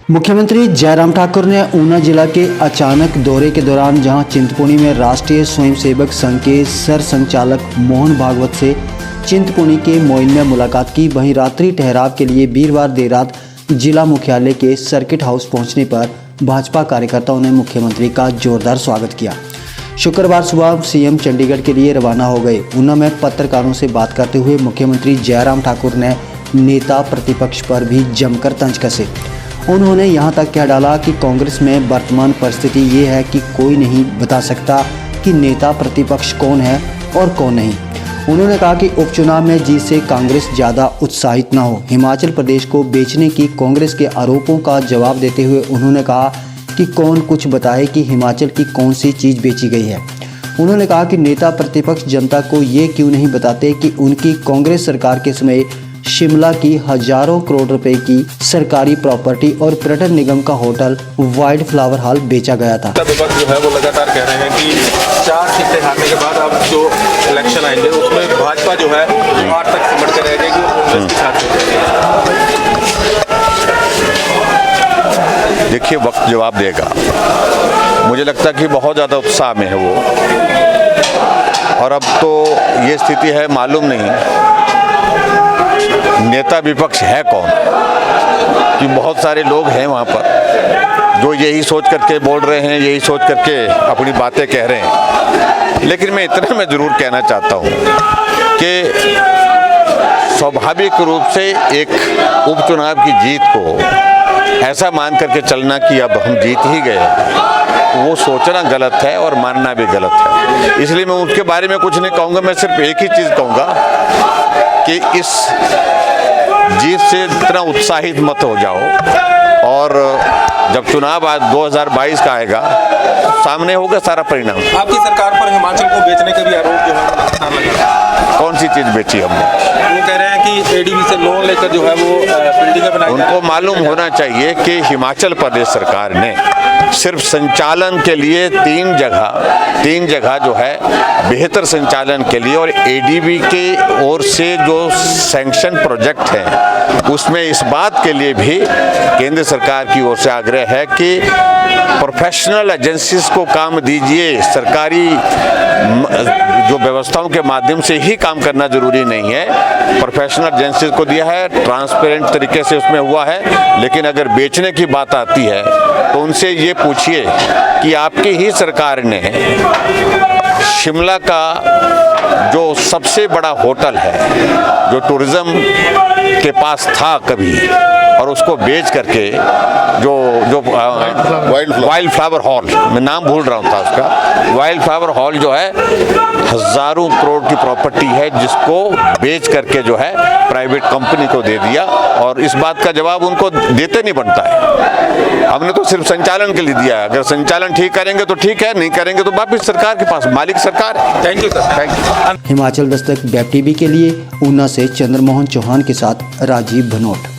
मुख्यमंत्री जयराम ठाकुर ने ऊना जिला के अचानक दौरे के दौरान जहां चिंतपूर्णी में राष्ट्रीय स्वयंसेवक संघ के सर संचालक मोहन भागवत से चिंतपूर्णी के मोइल में मुलाकात की, वहीं रात्रि ठहराव के लिए वीरवार देर रात जिला मुख्यालय के सर्किट हाउस पहुंचने पर भाजपा कार्यकर्ताओं ने मुख्यमंत्री का जोरदार स्वागत किया। शुक्रवार सुबह सीएम चंडीगढ़ के लिए रवाना हो गए। ऊना में पत्रकारों से बात करते हुए मुख्यमंत्री जयराम ठाकुर ने नेता प्रतिपक्ष पर भी जमकर तंज कसे। उन्होंने यहां तक कह डाला कि कांग्रेस में वर्तमान परिस्थिति ये है कि कोई नहीं बता सकता कि नेता प्रतिपक्ष कौन है और कौन नहीं। उन्होंने कहा कि उपचुनाव में जीत से कांग्रेस ज़्यादा उत्साहित न हो। हिमाचल प्रदेश को बेचने की कांग्रेस के आरोपों का जवाब देते हुए उन्होंने कहा कि कौन कुछ बताए कि हिमाचल की कौन सी चीज़ बेची गई है। उन्होंने कहा कि नेता प्रतिपक्ष जनता को ये क्यों नहीं बताते कि उनकी कांग्रेस सरकार के समय शिमला की हजारों करोड़ रुपए की सरकारी प्रॉपर्टी और पर्यटन निगम का होटल वाइल्ड फ्लावर हॉल बेचा गया था। विपक्ष जो है वो लगातार कह रहे हैं कि 4 सीटें हारने के बाद अब जो इलेक्शन आएंगे उसमें भाजपा जो है 8 तक सिमट कर रह जाएगी और कांग्रेस के साथ हो जाएगी। देखिए, वक्त जवाब देगा। मुझे लगता है कि बहुत ज़्यादा उत्साह में है वो, और अब तो ये स्थिति है, मालूम नहीं नेता विपक्ष है कौन, कि बहुत सारे लोग हैं वहाँ पर जो यही सोच करके बोल रहे हैं, यही सोच करके अपनी बातें कह रहे हैं। लेकिन मैं इतना मैं ज़रूर कहना चाहता हूँ कि स्वाभाविक रूप से एक उपचुनाव की जीत को ऐसा मान करके चलना कि अब हम जीत ही गए, वो सोचना गलत है और मानना भी गलत है। इसलिए मैं उसके बारे में कुछ नहीं कहूँगा। मैं सिर्फ एक ही चीज़ कहूँगा कि इस जीत से इतना उत्साहित मत हो जाओ, और जब चुनाव आज 2022 का आएगा सामने होगा सारा परिणाम। आपकी सरकार पर हिमाचल को बेचने के भी आरोप जो है लगातार लग रहा है। कौन सी चीज़ बेची हमने? वो कह रहे हैं कि एडीबी से लोन लेकर जो है वो बिल्डिंगें बनाई। उनको मालूम होना चाहिए कि हिमाचल प्रदेश सरकार ने सिर्फ संचालन के लिए तीन जगह जो है बेहतर संचालन के लिए, और एडीबी के ओर से जो सैंक्शन प्रोजेक्ट हैं उसमें इस बात के लिए भी केंद्र सरकार की ओर से आग्रह है कि प्रोफेशनल एजेंसीज को काम दीजिए। सरकारी जो व्यवस्थाओं के माध्यम से ही काम करना जरूरी नहीं है। प्रोफेशनल एजेंसीज को दिया है, ट्रांसपेरेंट तरीके से उसमें हुआ है। लेकिन अगर बेचने की बात आती है तो उनसे ये पूछिए कि आपकी ही सरकार ने शिमला का जो सबसे बड़ा होटल है, जो टूरिज्म के पास था कभी, और उसको बेच करके जो वाइल्ड फ्लावर हॉल, मैं नाम भूल रहा था उसका, वाइल्ड फ्लावर हॉल जो है हजारों करोड़ की प्रॉपर्टी है, जिसको बेच करके जो है प्राइवेट कंपनी को दे दिया, और इस बात का जवाब उनको देते नहीं बनता है। हमने तो सिर्फ संचालन के लिए दिया है। अगर संचालन ठीक करेंगे तो ठीक है, नहीं करेंगे तो वापिस सरकार के पास, मालिक सरकार है। Thank you sir. Thank you. Himachal Dastak web TV के लिए ऊना से चंद्रमोहन चौहान के साथ राजीव भनोट।